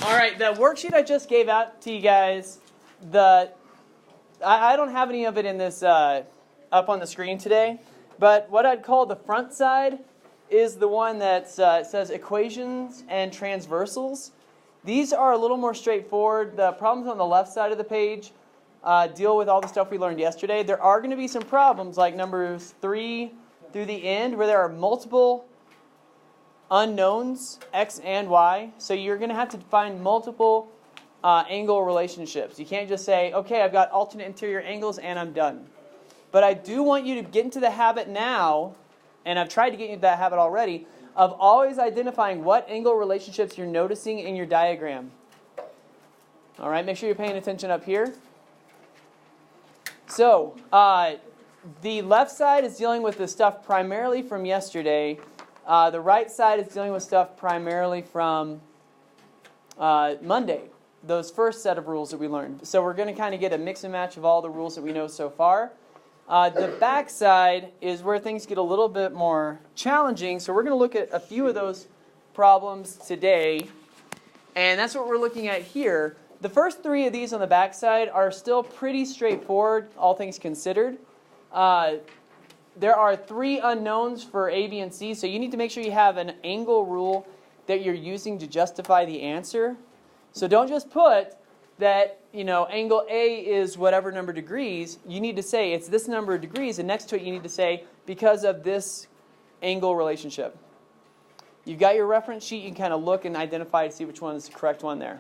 All right, the worksheet I just gave out to you guys, I don't have any of it in this up on the screen today, but what I'd call the front side is the one that says equations and transversals. These are a little more straightforward. The problems on the left side of the page deal with all the stuff we learned yesterday. There are going to be some problems like numbers 3 through the end where there are multiple unknowns, x and y. So you're going to have to find multiple angle relationships. You can't just say, okay, I've got alternate interior angles and I'm done. But I do want you to get into the habit now, and I've tried to get you into that habit already, of always identifying what angle relationships you're noticing in your diagram. All right, make sure you're paying attention up here. So, the left side is dealing with the stuff primarily from yesterday. The right side is dealing with stuff primarily from Monday, those first set of rules that we learned. So we're going to kind of get a mix and match of all the rules that we know so far. The back side is where things get a little bit more challenging. So we're going to look at a few of those problems today. And that's what we're looking at here. The first three of these on the back side are still pretty straightforward, all things considered. There are 3 unknowns for A, B, and C, so you need to make sure you have an angle rule that you're using to justify the answer. So don't just put that, angle A is whatever number of degrees. You need to say it's this number of degrees, and next to it you need to say because of this angle relationship. You've got your reference sheet. You can kind of look and identify to see which one is the correct one there.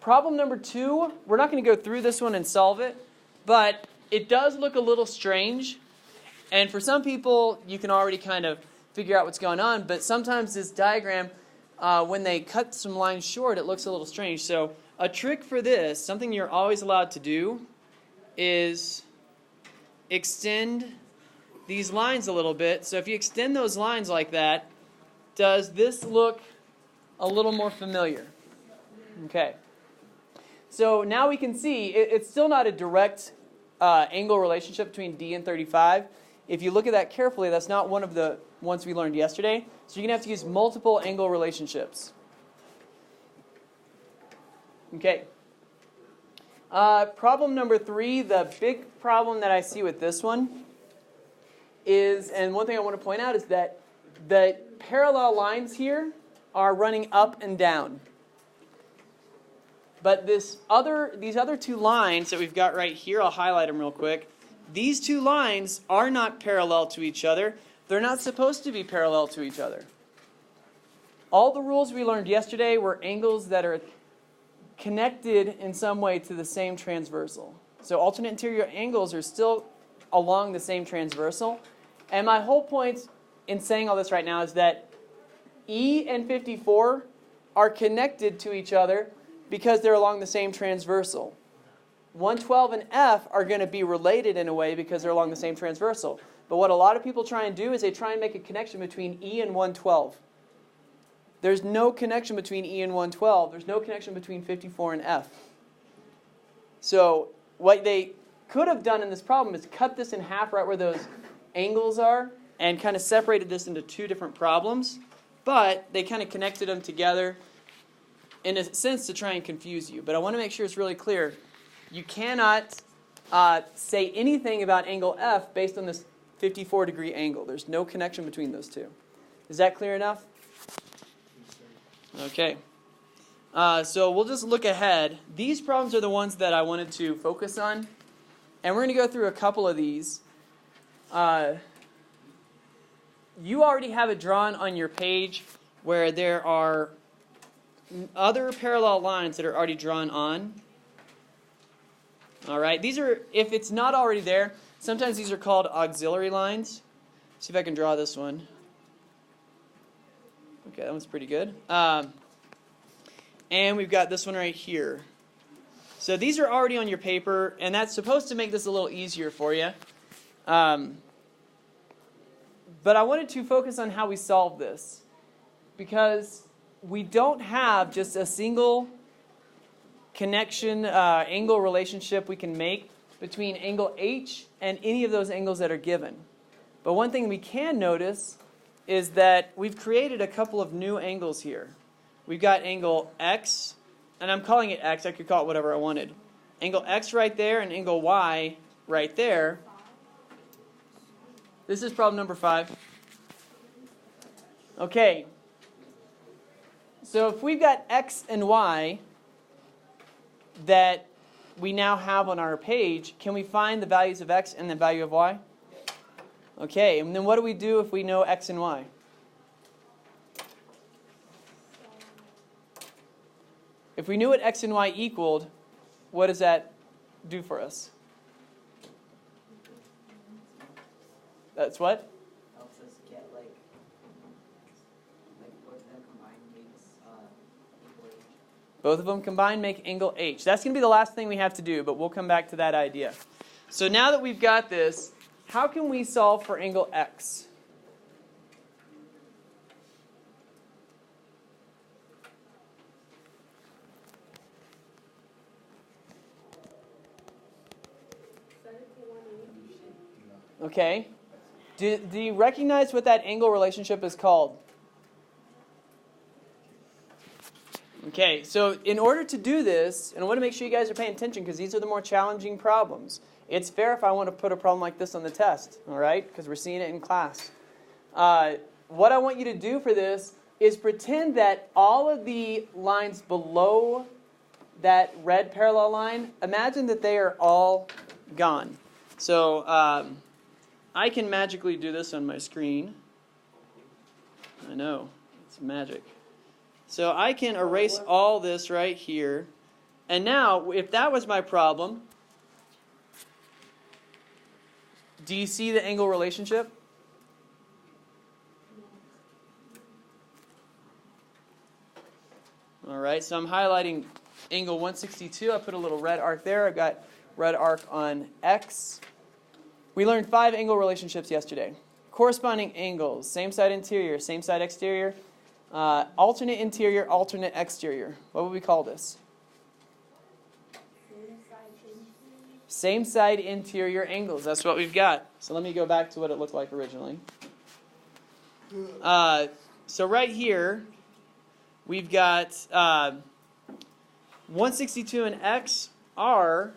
Problem number 2, we're not going to go through this one and solve it, but it does look a little strange, and for some people, you can already kind of figure out what's going on, but sometimes this diagram, when they cut some lines short, it looks a little strange. So a trick for this, something you're always allowed to do, is extend these lines a little bit. So if you extend those lines like that, does this look a little more familiar? Okay. So now we can see it's still not a direct angle relationship between D and 35. If you look at that carefully, that's not one of the ones we learned yesterday. So you're going to have to use multiple angle relationships. Okay. Problem number 3, the big problem that I see with this one is, and one thing I want to point out is that the parallel lines here are running up and down. But these other 2 lines that we've got right here, I'll highlight them real quick. These 2 lines are not parallel to each other. They're not supposed to be parallel to each other. All the rules we learned yesterday were angles that are connected in some way to the same transversal. So alternate interior angles are still along the same transversal. And my whole point in saying all this right now is that E and 54 are connected to each other because they're along the same transversal. 112 and F are going to be related in a way because they're along the same transversal. But what a lot of people try and do is they try and make a connection between E and 112. There's no connection between E and 112. There's no connection between 54 and F. So what they could have done in this problem is cut this in half right where those angles are and kind of separated this into 2 different problems. But they kind of connected them together in a sense to try and confuse you. But I want to make sure it's really clear. You cannot say anything about angle F based on this 54-degree angle. There's no connection between those 2. Is that clear enough? Okay. So we'll just look ahead. These problems are the ones that I wanted to focus on. And we're going to go through a couple of these. You already have it drawn on your page where there are other parallel lines that are already drawn on. All right, these are, if it's not already there, sometimes these are called auxiliary lines. See if I can draw this one. Okay, that one's pretty good. And we've got this one right here. So these are already on your paper, and that's supposed to make this a little easier for you. But I wanted to focus on how we solve this, because we don't have just a single connection, angle relationship we can make between angle H and any of those angles that are given. But one thing we can notice is that we've created a couple of new angles here. we've got angle X, and I'm calling it X. I could call it whatever I wanted. Angle X right there and angle Y right there. This is problem number 5. Okay. So if we've got X and Y that we now have on our page, can we find the values of X and the value of Y? Okay, and then what do we do if we know X and Y? If we knew what X and Y equaled, what does that do for us? That's what? Helps us get like both of them combined makes equal H. Both of them combined make angle H. That's going to be the last thing we have to do, but we'll come back to that idea. So now that we've got this, how can we solve for angle X? Okay. Do you recognize what that angle relationship is called? Okay, so in order to do this, and I want to make sure you guys are paying attention because these are the more challenging problems. It's fair if I want to put a problem like this on the test, all right? Because we're seeing it in class. What I want you to do for this is pretend that all of the lines below that red parallel line, imagine that they are all gone. So I can magically do this on my screen. I know, it's magic. So I can erase all this right here. And now, if that was my problem, do you see the angle relationship? All right, so I'm highlighting angle 162. I put a little red arc there. I've got red arc on X. We learned 5 angle relationships yesterday. Corresponding angles, same side interior, same side exterior, alternate interior, alternate exterior. What would we call this? Same side interior angles. That's what we've got. So let me go back to what it looked like originally. So right here, we've got 162 and X are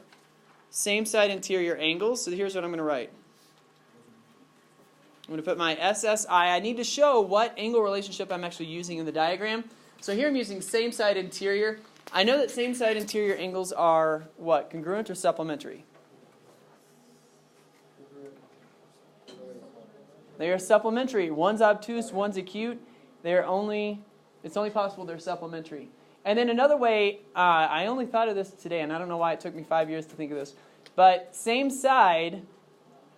same side interior angles. So here's what I'm going to write. I'm going to put my SSI. I need to show what angle relationship I'm actually using in the diagram. So here I'm using same side interior. I know that same side interior angles are what? Congruent or supplementary? They are supplementary. One's obtuse, one's acute. It's only possible they're supplementary. And then another way, I only thought of this today, and I don't know why it took me 5 years to think of this, but same side,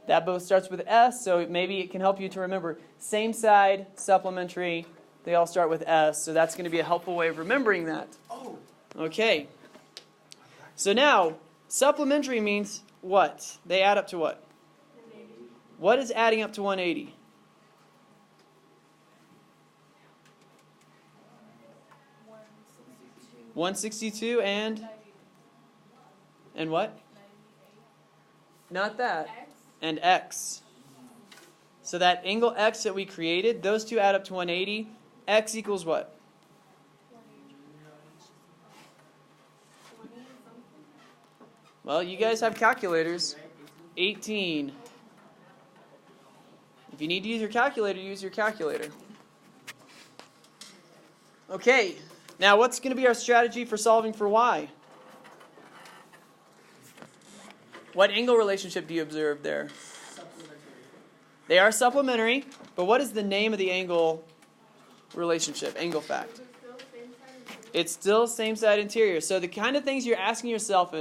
that both starts with S, so maybe it can help you to remember. Same side, supplementary, they all start with S, so that's going to be a helpful way of remembering that. Oh. Okay. So now, supplementary means what? They add up to what? 180. What is adding up to 180? $162 and what? Not that. And X. So that angle X that we created, those two add up to 180. X equals what? Well, you guys have calculators. 18. If you need to use your calculator, use your calculator. Okay. Now, what's going to be our strategy for solving for Y? What angle relationship do you observe there? Supplementary. They are supplementary, but what is the name of the angle relationship, angle fact? It's still same side interior. So the kind of things you're asking yourself,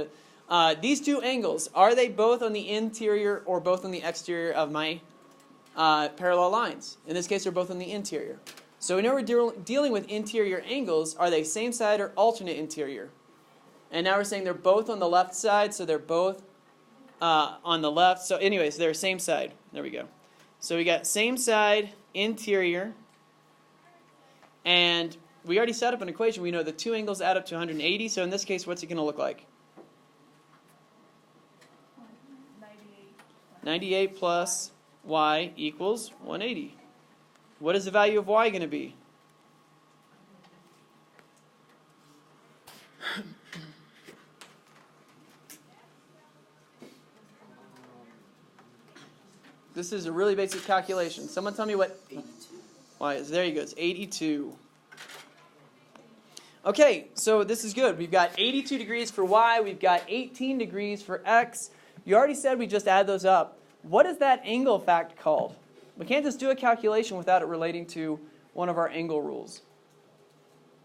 these two angles, are they both on the interior or both on the exterior of my parallel lines? In this case, they're both on the interior. So we know we're dealing with interior angles. Are they same side or alternate interior? And now we're saying they're both on the left side, so they're both on the left. So anyways, they're same side. There we go. So we got same side, interior, and we already set up an equation. We know the two angles add up to 180. So in this case, what's it going to look like? 98 plus Y equals 180. What is the value of Y going to be? This is a really basic calculation. Someone tell me what y is. There you go. It's 82. Okay, so this is good. We've got 82 degrees for y. We've got 18 degrees for x. You already said we just add those up. What is that angle fact called? We can't just do a calculation without it relating to one of our angle rules.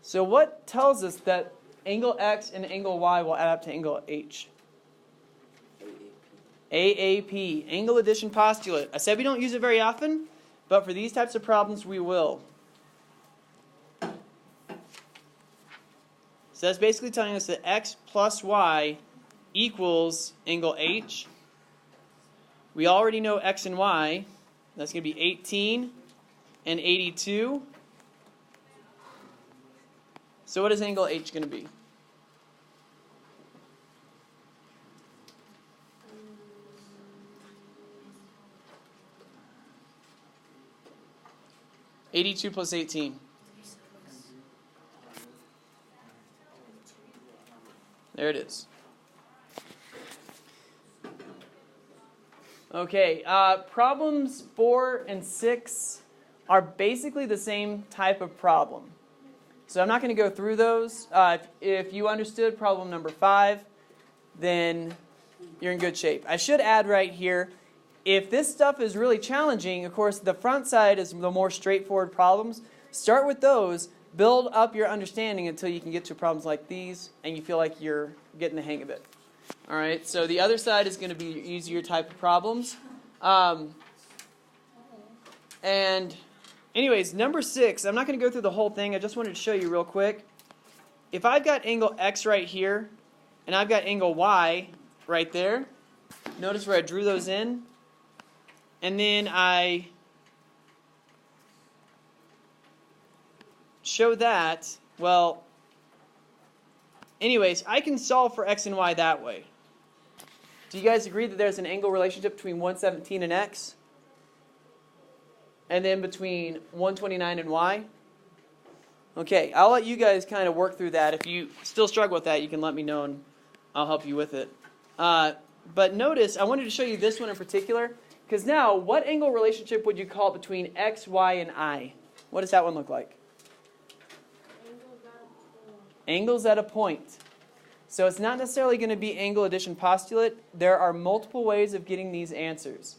So what tells us that angle x and angle y will add up to angle h? AAP, angle addition postulate. I said we don't use it very often, but for these types of problems we will. So that's basically telling us that x plus y equals angle h. We already know x and y. That's going to be 18 and 82. So what is angle h going to be? (82 plus 18). There it is. Okay, problems 4 and 6 are basically the same type of problem. So I'm not going to go through those. If you understood problem number 5, then you're in good shape. I should add right here, if this stuff is really challenging, of course, the front side is the more straightforward problems. Start with those. Build up your understanding until you can get to problems like these and you feel like you're getting the hang of it. All right, so the other side is going to be easier type of problems. And anyways, number 6, I'm not going to go through the whole thing. I just wanted to show you real quick. If I've got angle x right here and I've got angle y right there, notice where I drew those in. And then I show that, well, anyways, I can solve for x and y that way. Do you guys agree that there's an angle relationship between 117 and x? And then between 129 and y? Okay, I'll let you guys kind of work through that. If you still struggle with that, you can let me know and I'll help you with it. But notice, I wanted to show you this one in particular. Because now, what angle relationship would you call between x, y, and I? What does that one look like? Angles at a point. So it's not necessarily going to be angle addition postulate. There are multiple ways of getting these answers.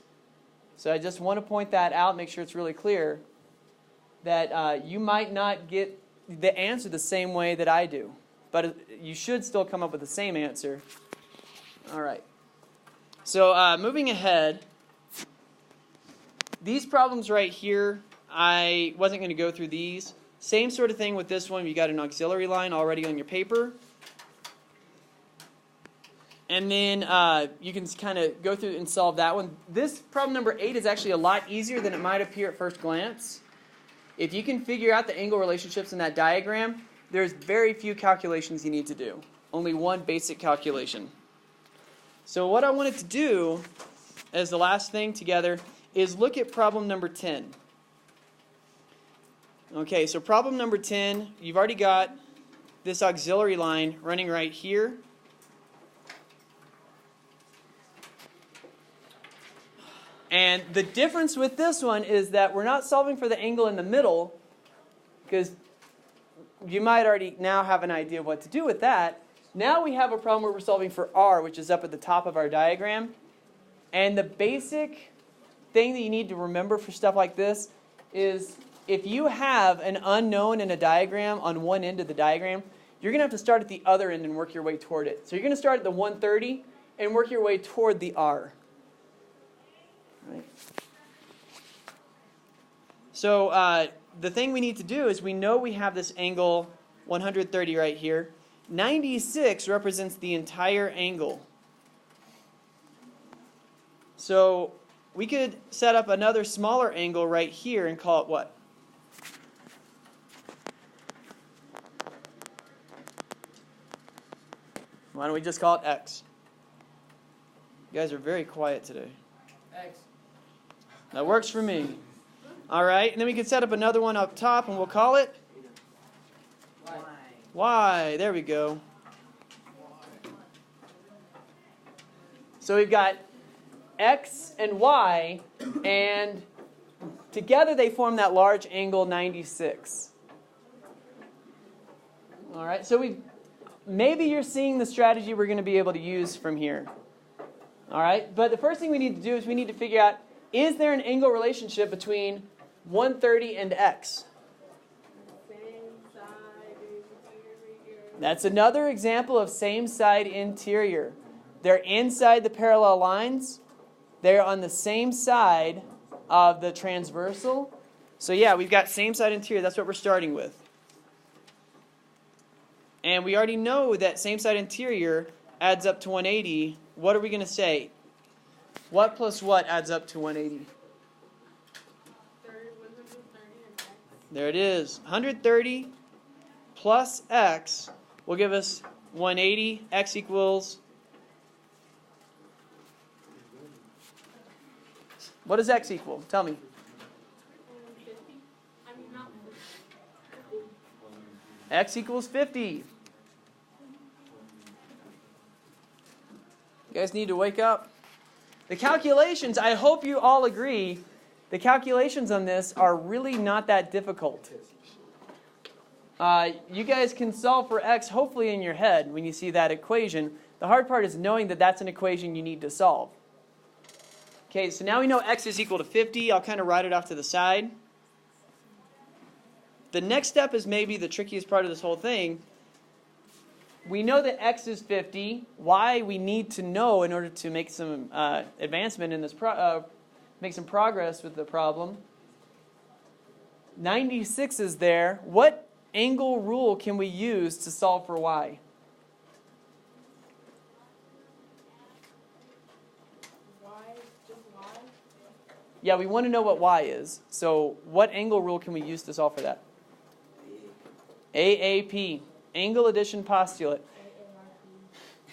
So I just want to point that out, make sure it's really clear that you might not get the answer the same way that I do. But you should still come up with the same answer. All right. So moving ahead. These problems right here, I wasn't going to go through these. Same sort of thing with this one. You got an auxiliary line already on your paper. And then you can kind of go through and solve that one. This problem number 8 is actually a lot easier than it might appear at first glance. If you can figure out the angle relationships in that diagram, there's very few calculations you need to do. Only one basic calculation. So what I wanted to do as the last thing together is look at problem number 10. Okay, so problem number 10, you've already got this auxiliary line running right here. And the difference with this one is that we're not solving for the angle in the middle, because you might already now have an idea of what to do with that. Now we have a problem where we're solving for r, which is up at the top of our diagram. And the basic thing that you need to remember for stuff like this is if you have an unknown in a diagram on one end of the diagram, you're going to have to start at the other end and work your way toward it. So you're going to start at the 130 and work your way toward the r. Right. So the thing we need to do is we know we have this angle 130 right here. 96 represents the entire angle. So we could set up another smaller angle right here and call it what? Why don't we just call it x? You guys are very quiet today. X. That works for me. All right, and then we could set up another one up top and we'll call it Y. y. There we go. So we've got X and Y, and together they form that large angle 96. All right, so maybe you're seeing the strategy we're going to be able to use from here. All right, but the first thing we need to do is we need to figure out, is there an angle relationship between 130 and X? That's another example of same side interior. They're inside the parallel lines. They're on the same side of the transversal. So yeah, we've got same side interior. That's what we're starting with. And we already know that same side interior adds up to 180. What are we going to say? What plus what adds up to 180? There it is. 130 plus X will give us 180. X equals... What does X equal? Tell me. 50. I mean, not 50. X equals 50. You guys need to wake up. The calculations, I hope you all agree, the calculations on this are really not that difficult. You guys can solve for X hopefully in your head when you see that equation. The hard part is knowing that that's an equation you need to solve. Okay, so now we know X is equal to 50. I'll kind of write it off to the side. The next step is maybe the trickiest part of this whole thing. We know that X is 50. Y we need to know in order to make some advancement in this, make some progress with the problem. 96 is there. What angle rule can we use to solve for Y? Yeah, we want to know what Y is. So what angle rule can we use to solve for that? AAP, angle addition postulate.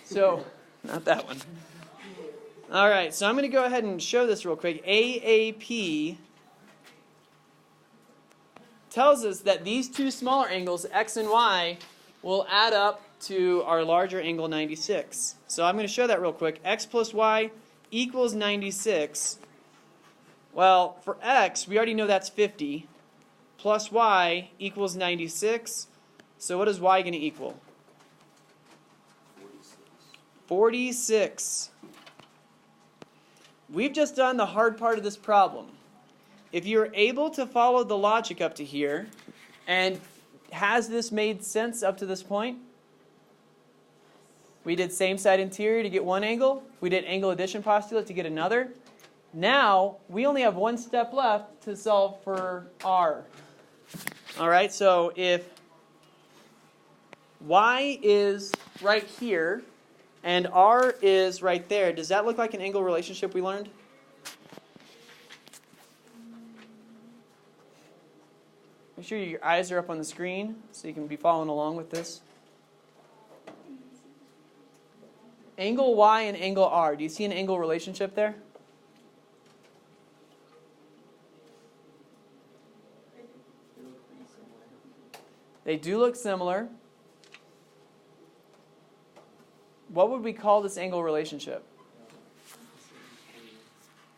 So, not that one. All right, so I'm going to go ahead and show this real quick. AAP tells us that these two smaller angles, X and Y, will add up to our larger angle 96. So I'm going to show that real quick. X plus Y equals 96. Well, for X, we already know that's 50. Plus Y equals 96. So what is Y going to equal? 46. We've just done the hard part of this problem. If you're able to follow the logic up to here, and has this made sense up to this point? We did same side interior to get one angle. We did angle addition postulate to get another. Now, we only have one step left to solve for R. All right, so if Y is right here and R is right there, does that look like an angle relationship we learned? Make sure your eyes are up on the screen so you can be following along with this. Angle Y and angle R. Do you see an angle relationship there? They do look similar. What would we call this angle relationship?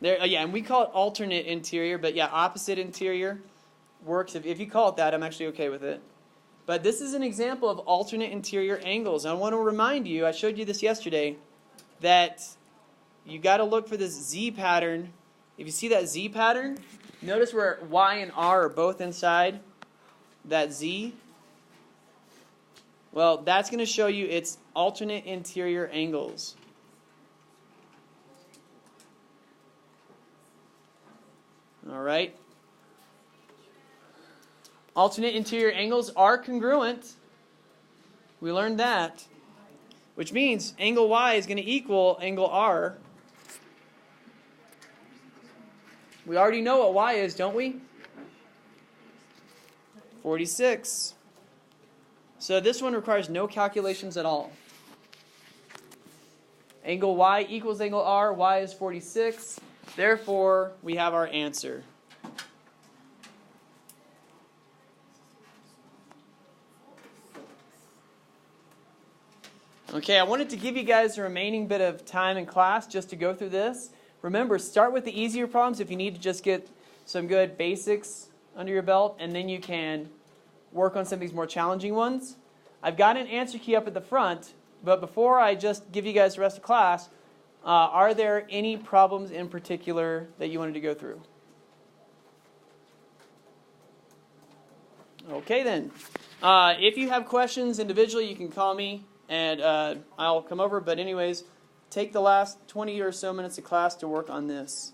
There, yeah, and we call it alternate interior, but yeah, opposite interior works. If you call it that, I'm actually okay with it. But this is an example of alternate interior angles. I want to remind you, I showed you this yesterday, that you got to look for this Z pattern. If you see that Z pattern, notice where Y and R are both inside that Z. Well, that's going to show you its alternate interior angles. All right. Alternate interior angles are congruent. We learned that. Which means angle Y is going to equal angle R. We already know what Y is, don't we? 46. So this one requires no calculations at all. Angle Y equals angle R. Y is 46. Therefore, we have our answer. Okay, I wanted to give you guys the remaining bit of time in class just to go through this. remember, start with the easier problems if you need to just get some good basics under your belt, and then you can work on some of these more challenging ones. I've got an answer key up at the front, but before I just give you guys the rest of class, are there any problems in particular that you wanted to go through? Okay then. If you have questions individually, you can call me and I'll come over. But anyways, take the last 20 or so minutes of class to work on this.